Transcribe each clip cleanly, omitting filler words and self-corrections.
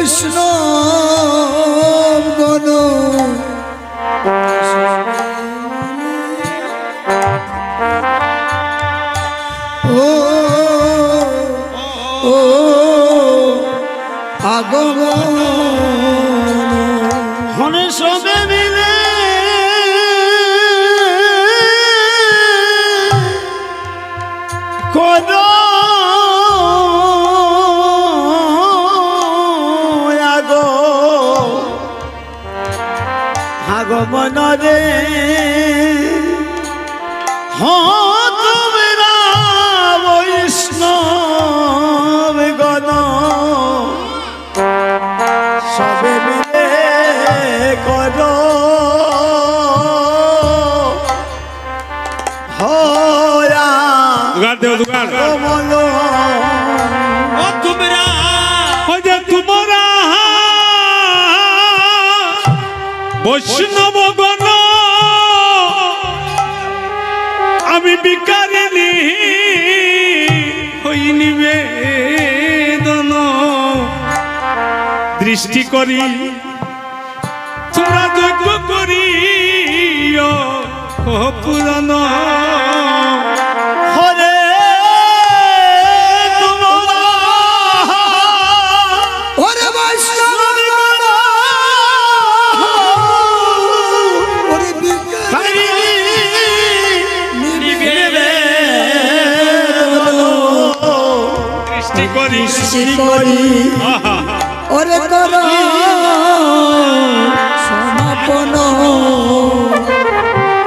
বৈষ্ণব গণ ও ও আগমন হনে সবে মিলে কদ আগমন রে তোমরা বৈষ্ণব গণ সবে মিলে কর হরা তোমরা বৈষ্ণব গণ আমি বিকারিনী হই নিবেদন দৃষ্টি করি তোমরা যজ্ঞ করি পুরাণ হরে ওরে বৈষ্ণব ওরে কর সমাপন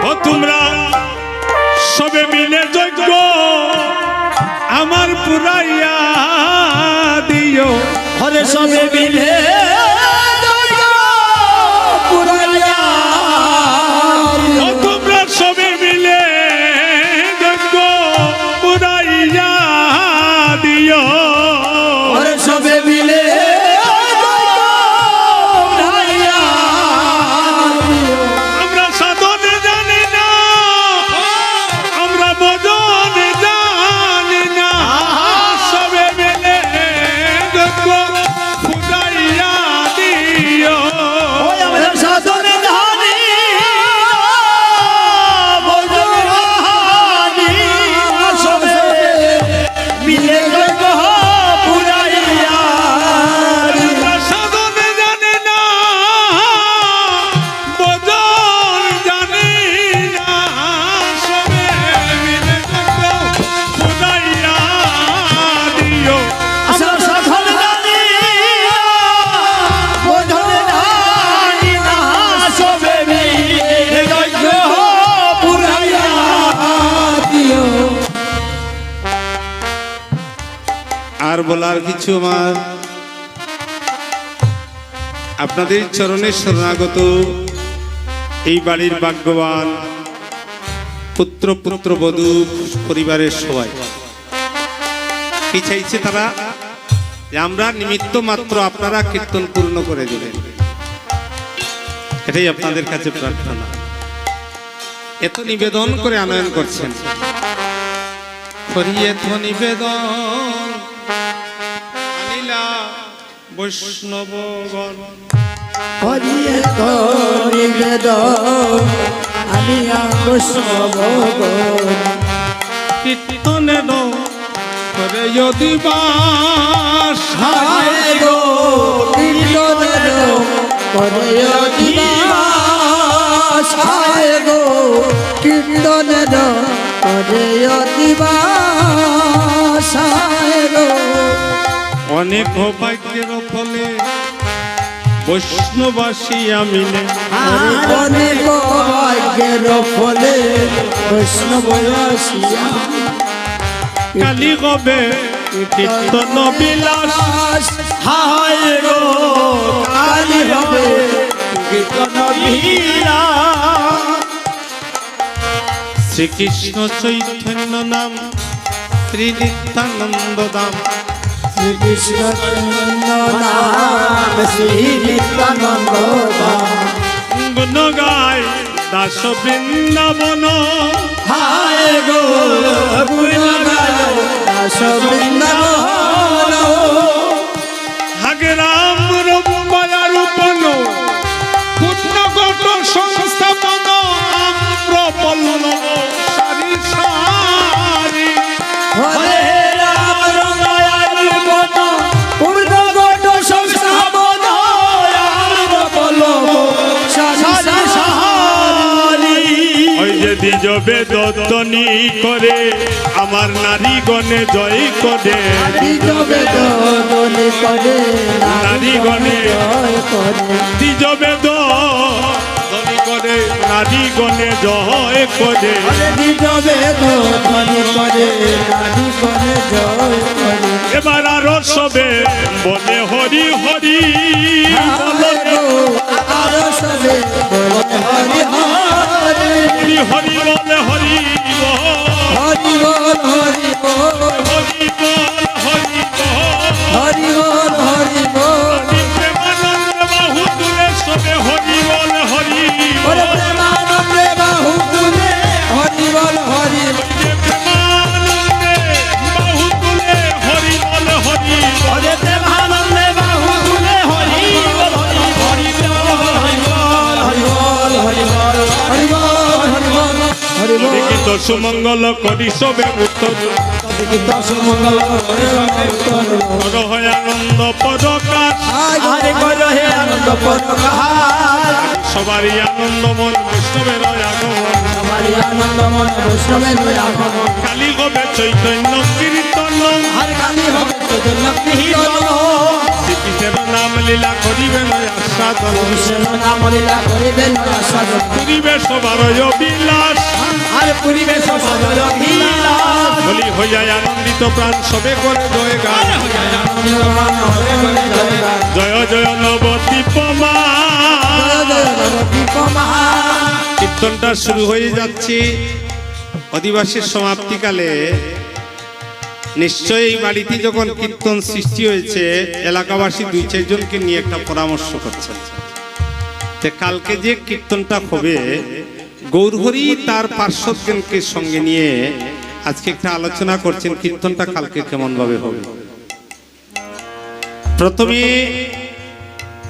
ও তোমরা সবে মিলে যজ্ঞ আমার পুরাইয়া দিও হরে সবে মিলে পুরাইয়া ও তোমরা সবে মিলে যজ্ঞ পুরাইয়া দিও ওরে সবে মিলে আমরা সাধনে জানি না আমরা ভজনে জানি না সবে মিলে যজ্ঞ পুরাইয়া দিও আমরা সাধনে জানি সবে মিলে আর বলার কিছু আমার আপনাদের চরণে শরণাগত এই বাড়ির ভাগ্যবান পুত্র পুত্রবধূ পরিবারের সবাই কি চাইছে তারা যে আমরা নিমিত্ত মাত্র আপনারা কীর্তন পূর্ণ করে দিলেন এটাই আপনাদের কাছে প্রার্থনা এত নিবেদন করে আনয়ন করছেন এত নিবেদন বৈষ্ণবগণ হরিয়ে তো নিবেদন আমি বৈষ্ণবগণ কীর্তনে করে যদি বাস হায় গো কীর্তনে করে যদি বাস হায় গো কীর্তনে করে যদি বাস হায় গো অনেক ভাগ্যের ফলে বৈষ্ণবাসী মিলে অনেক ভাগ্যের ফলে বৈষ্ণবাসী কালি হবে কীর্তন বিলাস হায় গো কালি হবে কীর্তন বিলাস শ্রীকৃষ্ণ চৈতন্য নাম শ্রী নিত্যানন্দ দাম শ্রীকৃষ্ণ নাম শ্রী নিত্যানন্দ গুণ গায় দাস বৃন্দাবন হায় গো গুণ গায় দাস বৃন্দাবন হাগে রাম দ্বিজবে দত্তনি করে আমার নারীগণে জয় করে দ্বিজবে দনি করে নারীগণে জয় করে দ্বিজবে দত্তনি করে নারীগণে জয় করে দ্বিজবে দনি করে নারীগণে জয় করে এবার আরো সবে বলে হরি হরি আরো সবে বলে হরি হরি হরি হরি বলে হরি হরি বল হরি বল হরি বল হরি হরি বল হরি বল প্রেমানন্দ বাহু তুলে সবে হরি বল হরি ওরে প্রেমানন্দে বাহু তুলে হরি বল হরি প্রেমানন্দে বাহু তুলে হরি বল হরি ওরে প্রেমানন্দে বাহু তুলে হরি বল হরি হরি বল হরি বল হরি বল হরি বল হরি বল হরি বল লিখিত সুমঙ্গল করি সবে উত্তর দশ মঙ্গল কর হয় আনন্দ পরকাশ হরে কর হে আনন্দ পরকার সবারই আনন্দ মন বৈষ্ণবের আগমন হরি আনন্দ মন বৈষ্ণবের আগমন কালী হবে চৈতন্য কীর্তন হরে কালী হবে চৈতন্য কীর্তন শ্রীকৃষ্ণের নাম লীলা করিবেন আস্বাদন কৃষ্ণ নাম লীলা করিবেন আস্বাদন পরিবেশ সবার বিলাস আর পরিবেশ সদর বিলাস বলি হইয়ায় আনন্দিত প্রাণ সবে করে জয় গান আনন্দমান হবে বলে জয় গান জয় জয় নবদ্বীপ মা জয় জয় নবদ্বীপ মহা কীর্তনটা শুরু হয়ে যাচ্ছে অধিবাসীর সমাপ্তিকালে নিশ্চয়ই এই বাড়িতে যখন কীর্তন সৃষ্টি হয়েছে এলাকাবাসী 2-4 জনকে নিয়ে একটা পরামর্শ করছেন যে কালকে যে কীর্তনটা হবে গৌরহরি তার পার্শ্বজনকে সঙ্গে নিয়ে আজকে একটা আলোচনা করছেন কীর্তনটা কালকে কেমন ভাবে হবে। প্রথমে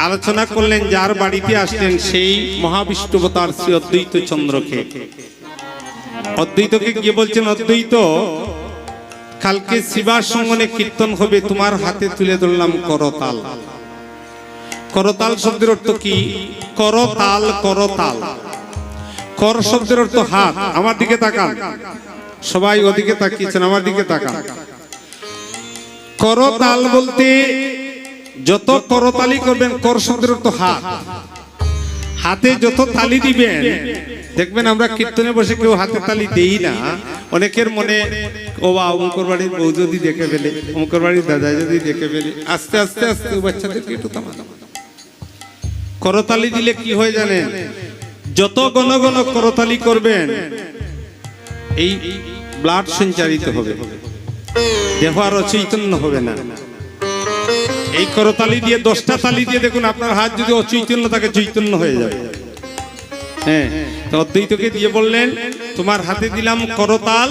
আলোচনা করলেন যার বাড়িতে আসলেন সেই মহাবিষ্ণুবতার শ্রী অদ্বৈত চন্দ্রকে। অদ্বৈতকে গিয়ে বলছেন, অদ্বৈত কালকে শিবার সঙ্গনে কীর্তন হবে, তোমার হাতে তুলে ধরলাম করতাল। করতাল শব্দের অর্থ কি? করতাল, করতাল। কর শব্দের অর্থ হাত। আমার দিকে তাকান, সবাই ওদিকে তাকিয়েছেন, আমার দিকে তাকান। করতাল বলতে যত করতালি করবেন, কর শব্দের অর্থ হাত। হাতে যত তালি দিবেন, দেখবেন আমরা কীর্তনে বসে কেউ হাতে তালি দেই না। অনেকের মনে ও বা অমুকর বাড়ির বউ যদি দেখে ফেলে, অমুকর বাড়ির দাদা যদি দেখে ফেলে, আস্তে আস্তে আস্তে বাচ্চাদেরকে একটু থামানো। করতালি দিলে কি হয় জানেন? যত ঘন ঘন করতালি করবেন এই ব্লাড সঞ্চারিত হবে, দেহ আর অচৈতন্য হবে না। এই করতালি দিয়ে 10টা তালি দিয়ে দেখুন আপনার হাত যদি অচৈতন্য থাকে চৈতন্য হয়ে যাবে। হ্যাঁ, তো অদ্বৈতকে দিয়ে বললেন তোমার হাতে দিলাম করতাল,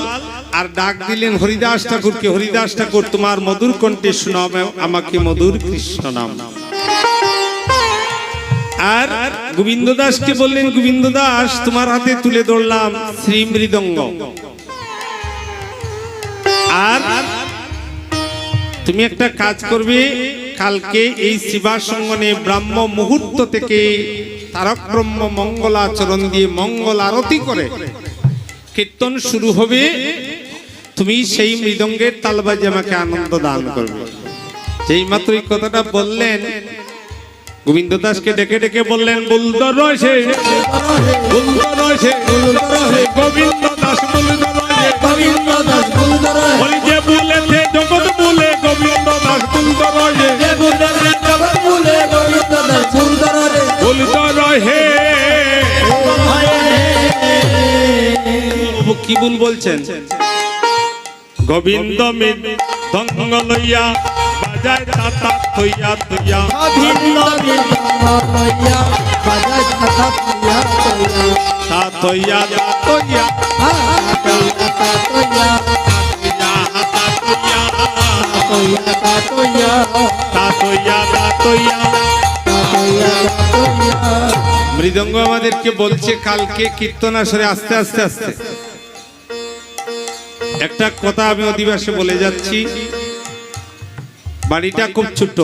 আর ডাক দিলেন হরিদাস ঠাকুরকে, হরিদাস ঠাকুর তোমার মধুর কণ্ঠে শোনাবে আমাকে মধুর কৃষ্ণ নাম। আর গোবিন্দ দাসকে বললেন, গোবিন্দ দাস তোমার হাতে তুলে ধরলাম শ্রী মৃদঙ্গ। আর তুমি একটা কাজ করবে, কালকে এই শিবা সঙ্গনে ব্রাহ্ম মুহূর্ত থেকে তারক ব্রহ্ম মঙ্গলাচরণ দিয়ে মঙ্গল আরতি করে কীর্তন শুরু হবে। তুমি সেই মৃদঙ্গের তালবাজি আমাকে আনন্দ দান করবে। যেই মাত্র এই কথাটা বললেন, গোবিন্দ দাসকে ডেকে ডেকে বললেন, বুলদর রয়েছে, বুলদর রয়েছে, গোবিন্দ দাস বুলদর রয়েছে, গোবিন্দ দাস বুলদর বলি যে বুলেছে জগৎ বুলে, গোবিন্দ দাস বুলদর রয়েছে, জগৎ বুলে গোবিন্দ দাস বুলদর বুলদর রহে। কি বুল বলছেন? গোবিন্দ মৃদঙ্গ লইয়া বাজায় তাতা থইয়া থইয়া, গোবিন্দ লইয়া বাজায় কথা তুইয়া তুইয়া তা থইয়া তা থইয়া তুইয়া তুইয়া হাতা থইয়া তুইয়া তুইয়া তা থইয়া তা থইয়া। তুইয়া তুইয়া মৃদঙ্গ আমাদেরকে বলছে কালকে কীর্তন আসরে আস্তে আস্তে আস্তে। একটা কথা আমি অধিবাসে বলে যাচ্ছি, বাড়িটা খুব ছোট।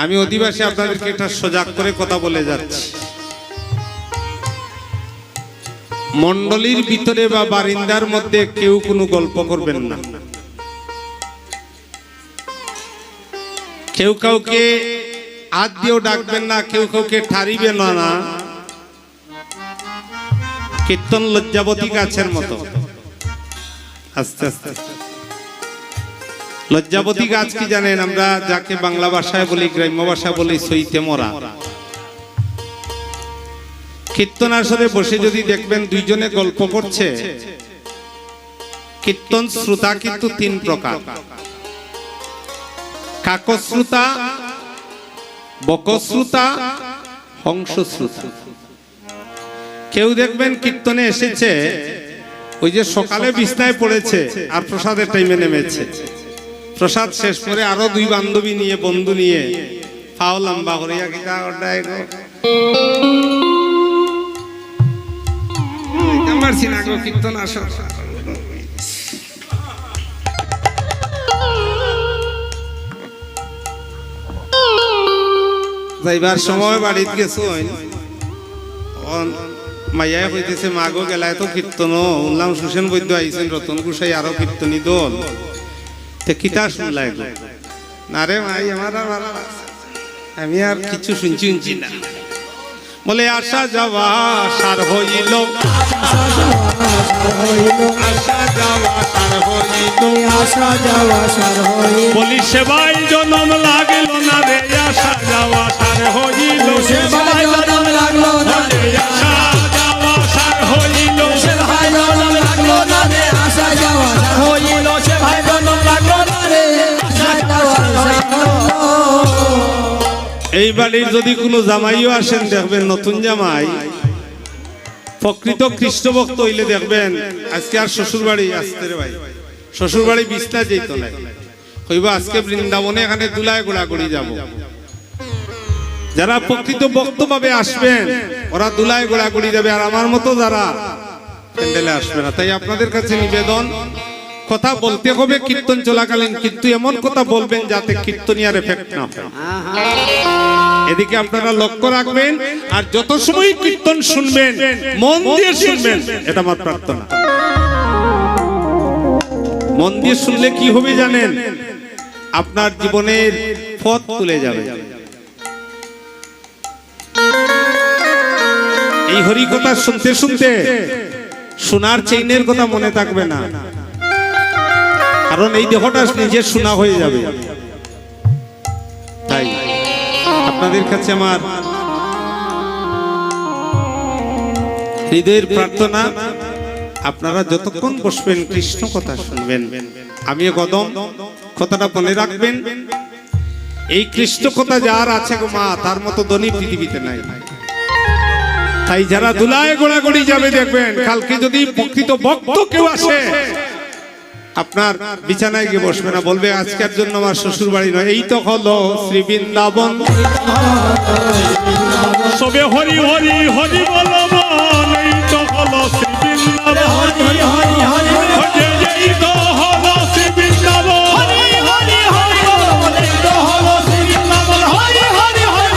আমি অধিবাসে আপনাদেরকে একটা সজাগ করে কথা বলে যাচ্ছি। মণ্ডলীর ভিতরে বা বারিন্দার মধ্যে কেউ কোনো গল্প করবেন না, কেউ কাউকে হাত দিয়েও ডাকবেন না, কেউ কাউকে ঠারিবেন না। কীর্তন লজ্জাবতী গাছের মতো, আস্তে আস্তে। লজ্জাবতী গাছ কি জানেন? আমরা যাকে বাংলা ভাষায় বলি, গ্রাম্য ভাষায় বলি সইতে মরা। কীর্তন আসরে বসে যদি দেখবেন দুইজনে গল্প করছে, কীর্তন শ্রোতা কিন্তু তিন প্রকার: কাকশ্রোতা, বকশ্রোতা, হংসশ্রোতা। কেউ দেখবেন কীর্তনে এসেছে, ওই যে সকালে বিছনায় পড়েছে আর প্রসাদের টাইমে নেমেছে, প্রসাদ শেষ করে আরো দুই বান্ধবী নিয়ে, বন্ধু নিয়ে পাও লম্বা করিয়া গিয়া ওটাই গো পারছি না গো কীর্তন আসর। যাইবার সময় বাড়িতে গেছো, মাইয়াই কইতেছে মাগো গেলায় তো কীর্তন শুনলাম, সুসেন বৈদ্য আইছেন, রতন গোসাই আরো কীর্তনী দল, তে কিতা শুনলাই? না রে মাই, আমার আমি আর কিছু শুনছি না। বলে আসা যাওয়া সার হইল, আসা যাওয়া সার হইল, আসা যাওয়া সার হইল, বলি সেবাই জনম লাগিল না রে, আসা যাওয়া সার হইল, সেবাই জনম লাগলো না রে, আসা যাওয়া সার হইল, সেবাই জনম লাগলো না রে, আসা যাওয়া সার হইল, সেবাই জনম লাগলো না রে, আসা যাওয়া সার হইল। এই বাড়ির যদি কোনো জামাইও আসেন, দেখবেন নতুন জামাই প্রকৃত কৃষ্ণ ভক্ত হইলে দেখবেন আজকে আর শ্বশুর বাড়ি আসতে রে ভাই, শ্বশুর বাড়ি বিছনা যেত না, হইব আজকে বৃন্দাবনে এখানে দুলায় গোড়াগড়ি যাব। যারা প্রকৃত ভক্ত ভাবে আসবেন ওরা দুলায় গোড়াগড়ি যাবে, আর আমার মতো যারা প্যান্ডেলে আসবে না। তাই আপনাদের কাছে নিবেদন, কথা বলতে হবে কীর্তন চলাকালীন, কিন্তু এমন কথা বলবেন যাতে কীর্তনিয়ার এফেক্ট না হয়, এদিকে আপনারা লক্ষ্য রাখবেন। আর যত সময় কীর্তন শুনবেন মন দিয়ে শুনবেন, এটা আমার প্রার্থনা। মন দিয়ে শুনলে কি হবে জানেন? আপনার জীবনের পথ খুলে যাবে। এই হরি কথা শুনতে শুনতে শোনার চেইনের কথা মনে থাকবে না, কারণ এই দেহটা নিজে শোনা হয়ে যাবে। তাই আপনাদের কাছে আমার হৃদয়ের প্রার্থনা, আপনারা যতক্ষণ বসবেন কৃষ্ণ কথা শুনবেন। আমি কদম কথাটা মনে রাখবেন, এই কৃষ্ণ কথা যার আছে গো মা, তার মতো ধনী পৃথিবীতে নাই। তাই যারা দুলায় গোড়াগড়ি যাবে দেখবেন, কালকে যদি প্রকৃত ভক্ত কেউ আসে, আপনার বিছানায় গিয়ে বসবে না, বলবে আজকের জন্য আমার শ্বশুর বাড়ি নয়, এই তো হলো শ্রী বৃন্দাবন, সবে হরি হরি হরি বলবন, এই তো হলো শ্রী বৃন্দাবন, হরি হরি হরি এই তো হলো শ্রী বৃন্দাবন, হরি হরি হরি এই তো হলো শ্রী বৃন্দাবন, হরি হরি হরি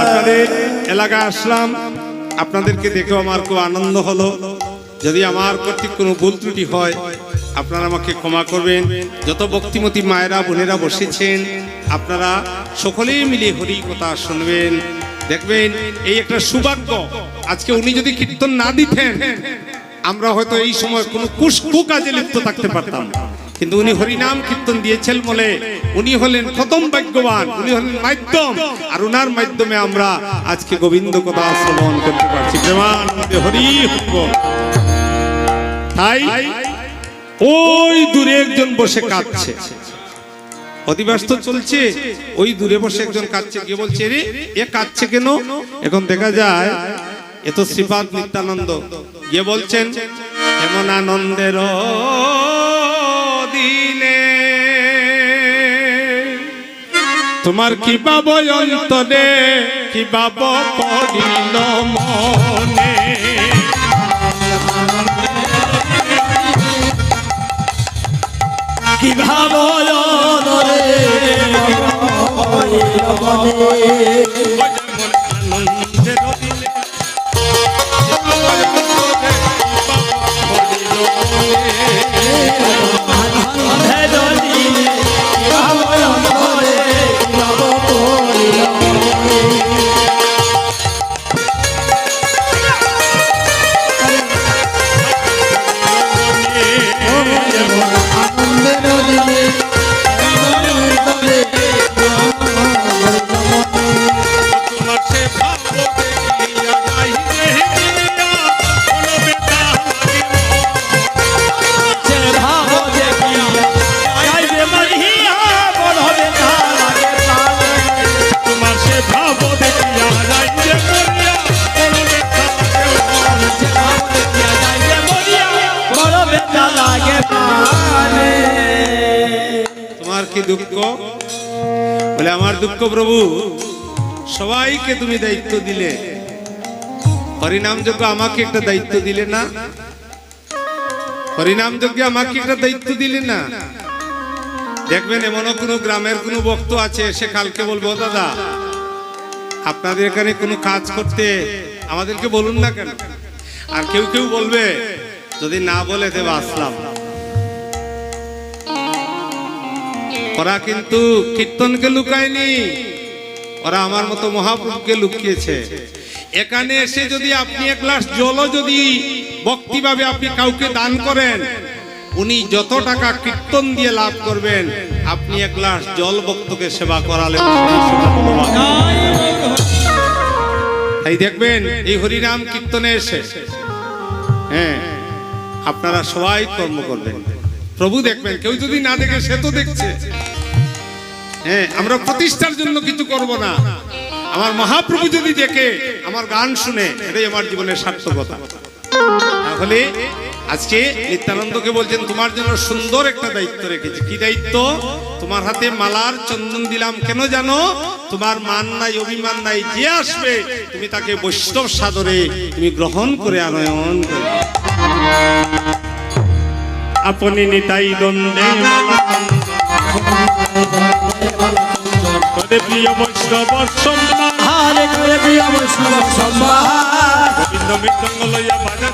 আপনাদের এলাকায় আসলাম, আপনাদেরকে দেখেও আমার খুব আনন্দ হলো। যদি আমার কর্তৃক কোনো ভুল ত্রুটি হয় আপনারা আমাকে ক্ষমা করবেন। যত ভক্তিমতী মায়েরা বোনেরা বসেছেন, আপনারা সকলেই মিলে হরি কথা শুনবেন, দেখবেন এই একটা সৌভাগ্য। আজকে উনি যদি কীর্তন না দিতেন, আমরা হয়তো এই সময় কোনো কুকাজে লিপ্ত থাকতে পারতাম, কিন্তু উনি হরিনাম কীর্তন দিয়েছেন বলে উনি হলেন প্রথম ভাগ্যবান, উনি হলেন মাধ্যম, আর উনার মাধ্যমে আমরা আজকে গোবিন্দ কথা শ্রবণ করতে পারছি। প্রেমানন্দে হরি বল। তাই ওই দূরে একজন বসে কাঁদছে, অধিবাস তো চলছে, ওই দূরে বসে একজন কাঁদছে, গিয়ে বলছে রে এ কাঁদছে কেন? এখন দেখা যায় এ তো শ্রীপাদ নিত্যানন্দ। গিয়ে বলছেন এমন আনন্দের দিনে তোমার কি পাব অন্তরে, কি পাব পড়িল মনে, কি ভাবো রে আনন্দের দিলে আমার মনে হরিল তোমার সে ভাব দেখিয়া যাই রে হিয়া, বড় বেতা লাগে তোমার সে ভাব দেখিয়া যাই রে মরিয়া, বড় বেতা লাগে। তোমার কি দুঃখ? বলে আমার দুঃখ প্রভু, সবাইকে তুমি দায়িত্ব দিলে, হরিনাম যজ্ঞ আমাকে একটা দায়িত্ব দিলে না? হরিনাম যজ্ঞে আমাকে একটা দায়িত্ব দিলে না? দেখবেন এমনও কোনো গ্রামের কোনো ভক্ত আছে, সে কালকে বলবো দাদা আপনাদের এখানে কোনো কাজ করতে আমাদেরকে বলুন না কেন? আর কেউ কেউ বলবে যদি না বলে দেব আসলাম। ওরা কিন্তু কীর্তনকে লুকায়নি, ওরা আমার মতো মহাপ্রভুকে লুকিয়েছে। এখানে এসে যদি আপনি এক গ্লাস জলও যদি ভক্তিভাবে আপনি কাউকে দান করেন, উনি যত টাকা কীর্তন দিয়ে লাভ করবেন, আপনি এক গ্লাস জল ভক্তকে সেবা করালেন সেই সেবা বলবান। তাই দেখবেন এই হরিনাম কীর্তনে এসে হ্যাঁ আপনারা সবাই কর্ম করবেন। প্রভু দেখবেন, কেউ যদি না দেখে সে তো দেখছে। হ্যাঁ, আমরা প্রতিষ্ঠার জন্য কিছু করব না, আমার মহাপ্রভু যদি দেখে আমার গান শুনে, এটাই আমার জীবনের সার্থকতা। তাহলে আজকে নিত্যানন্দকে বলছেন তোমার জন্য সুন্দর একটা দায়িত্ব রেখেছি। কি দায়িত্ব? তোমার হাতে মালার চন্দন দিলাম কেন জানো? তোমার মান নাই, অভিমান নাই, যে আসবে তুমি তাকে বৈষ্ণব সাদরে তুমি গ্রহণ করে আনয়ন করবে। আপনি নিতাই দ্বন্দ্বে প্রিয় বৈষ্ণব সম্মান, গোবিন্দ মৃত্যঙ্গ লইয়া বাজা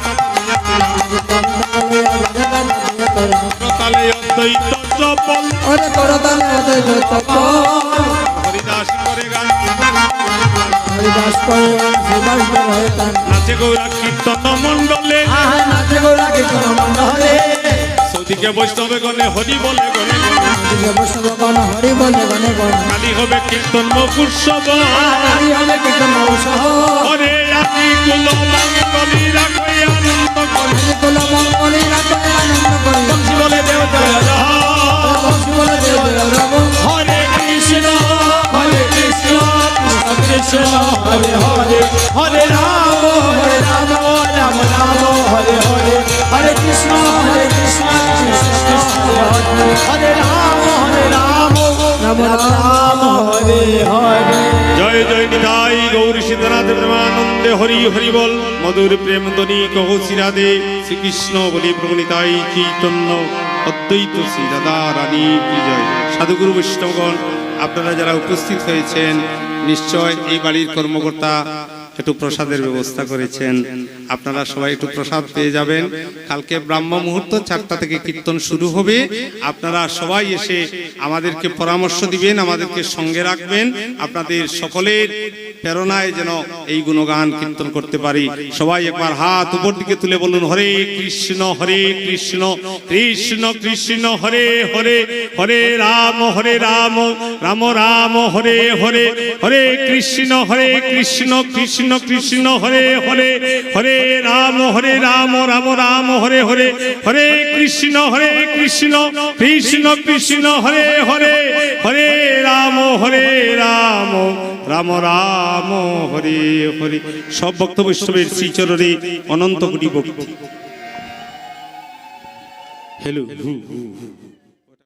করতালে অদ্বৈত চপল, হরিদাস করে গান নাচে গৌরা কীর্তন মণ্ডলে, সৌদিকে বৈষ্ণবে গণে হরি বলে গণে কালী হবে কীর্তন মকুৎসব, হরে আদি কুল মঙ্গলী রাখে আনন্দ করি বলে দেব জয় হরে কৃষ্ণ হরে কৃষ্ণ কৃষ্ণ হরে হরে, হরে রাম রাম রাম হরে হরে, হরে কৃষ্ণ কৃষ্ণ হরে রাম রাম রাম হরে হরে। জয় জয় নিতাই গৌর সীতানাথ প্রেমানন্দে হরি হরি বল। মধুর প্রেম ধ্বনি কহো শ্রীরাধে, শ্রীকৃষ্ণ বলি প্রভু নিতাই চৈতন্য, অদ্বৈত শ্রী রাধা রানী কি জয়। সাধুগুরু বৈষ্ণবগণ, আপনারা যারা উপস্থিত হয়েছেন, নিশ্চয় এই বাড়ির কর্মকর্তা একটু প্রসাদের ব্যবস্থা করেছেন, আপনারা সবাই একটু প্রসাদ পেয়ে যাবেন। কালকে ব্রাহ্ম মুহূর্ত 4টা থেকে কীর্তন শুরু হবে। আপনারা সবাই এসে আমাদেরকে পরামর্শ দিবেন, আমাদেরকে সঙ্গে রাখবেন, আপনাদের সকলের প্রেরণায় যেন এই গুণগান কীর্তন করতে পারি। সবাই একবার হাত উপর দিকে তুলে বলুন হরে কৃষ্ণ কৃষ্ণ কৃষ্ণ হরে হরে, হরে রাম রাম রাম হরে হরে, হরে কৃষ্ণ কৃষ্ণ কৃষ্ণ হরে হরে, হরে রাম রাম রাম হরে হরে, হরে কৃষ্ণ কৃষ্ণ কৃষ্ণ হরে হরে, হরে রাম রাম রাম হরে হরে। সব ভক্ত বৈষ্ণবের শ্রীচরণে অনন্ত কোটি ভক্তি। হ্যালো।